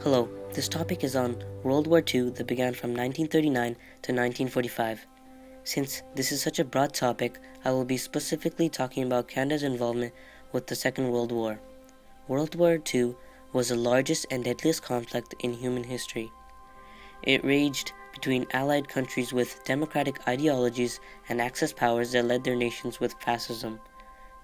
Hello, this topic is on World War II that began from 1939 to 1945. Since this is such a broad topic, I will be specifically talking about Canada's involvement with the Second World War. World War II was the largest and deadliest conflict in human history. It raged between Allied countries with democratic ideologies and Axis powers that led their nations with fascism.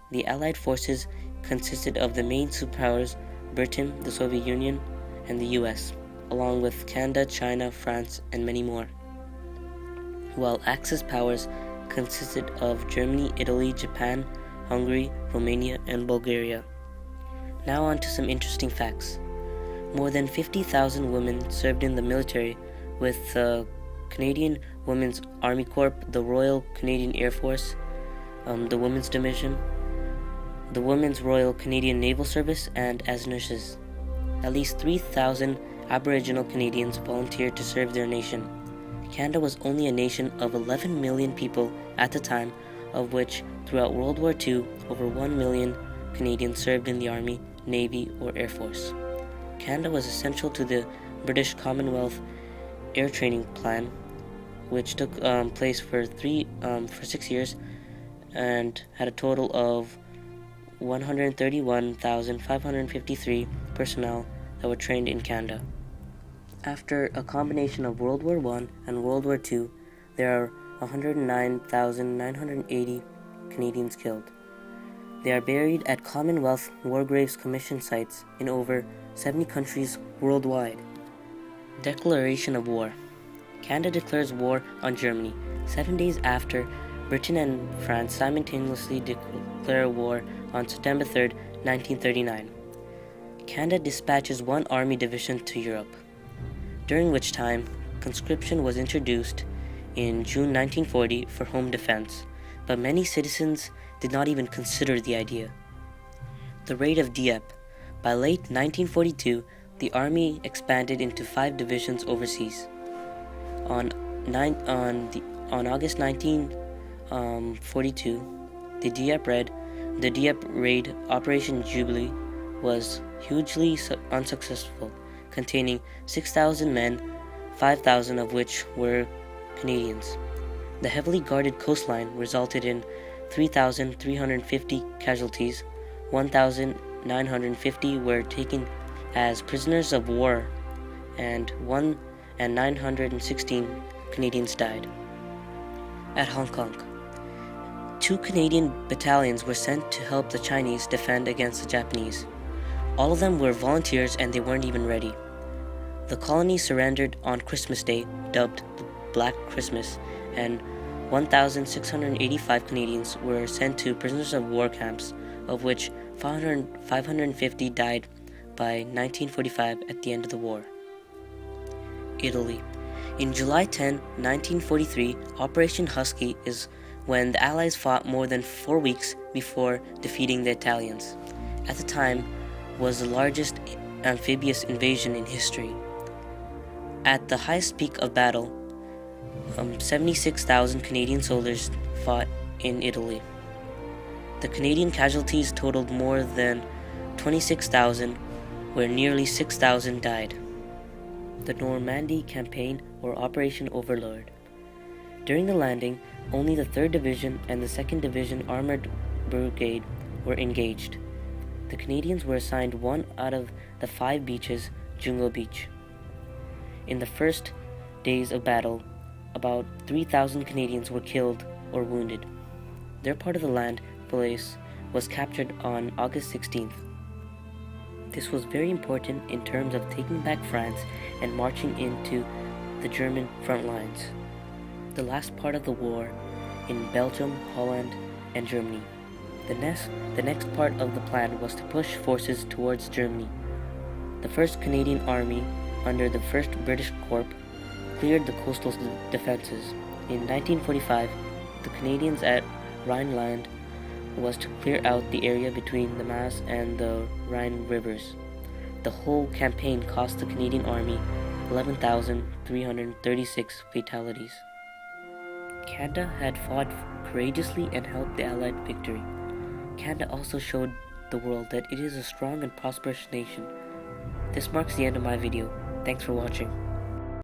The Allied forces consisted of the main superpowers, Britain, the Soviet Union, and the US, along with Canada, China, France, and many more. While Axis powers consisted of Germany, Italy, Japan, Hungary, Romania, and Bulgaria. Now on to some interesting facts. More than 50,000 women served in the military, with the Canadian Women's Army Corps, the Royal Canadian Air Force, the Women's Division, the Women's Royal Canadian Naval Service, and as nurses. At least 3,000 Aboriginal Canadians volunteered to serve their nation. Canada was only a nation of 11 million people at the time, of which throughout World War II, over 1 million Canadians served in the Army, Navy, or Air Force. Canada was essential to the British Commonwealth Air Training Plan, which took place for 6 years and had a total of 131,553 personnel that were trained in Canada. After a combination of World War I and World War II, there are 109,980 Canadians killed. They are buried at Commonwealth War Graves Commission sites in over 70 countries worldwide. Declaration of War. Canada declares war on Germany 7 days after Britain and France simultaneously declare war on September 3, 1939. Canada dispatches one army division to Europe, during which time conscription was introduced in June 1940 for home defense, but many citizens did not even consider the idea. The Raid of Dieppe. By late 1942, the army expanded into 5 divisions overseas. On August 1942, the Dieppe Raid Operation Jubilee was hugely unsuccessful, containing 6,000 men, 5,000 of which were Canadians. The heavily guarded coastline resulted in 3,350 casualties, 1,950 were taken as prisoners of war, and 916 Canadians died. At Hong Kong, 2 Canadian battalions were sent to help the Chinese defend against the Japanese. All of them were volunteers and they weren't even ready. The colony surrendered on Christmas Day, dubbed the Black Christmas, and 1,685 Canadians were sent to prisoners of war camps, of which 550 died by 1945 at the end of the war. Italy. In July 10, 1943, Operation Husky is when the Allies fought more than 4 weeks before defeating the Italians. At the time, was the largest amphibious invasion in history. At the highest peak of battle, 76,000 Canadian soldiers fought in Italy. The Canadian casualties totaled more than 26,000, where nearly 6,000 died. The Normandy Campaign, or Operation Overlord. During the landing, only the 3rd Division and the 2nd Division Armored Brigade were engaged. The Canadians were assigned one out of the 5 beaches, Jungle Beach. In the first days of battle, about 3,000 Canadians were killed or wounded. Their part of the land place was captured on August 16th. This was very important in terms of taking back France and marching into the German front lines. The last part of the war in Belgium, Holland, and Germany. The next part of the plan was to push forces towards Germany. The 1st Canadian Army, under the 1st British Corps, cleared the coastal defenses. In 1945, the Canadians at Rhineland was to clear out the area between the Maas and the Rhine rivers. The whole campaign cost the Canadian Army 11,336 fatalities. Canada had fought courageously and helped the Allied victory. Canada also showed the world that it is a strong and prosperous nation. This marks the end of my video. Thanks for watching.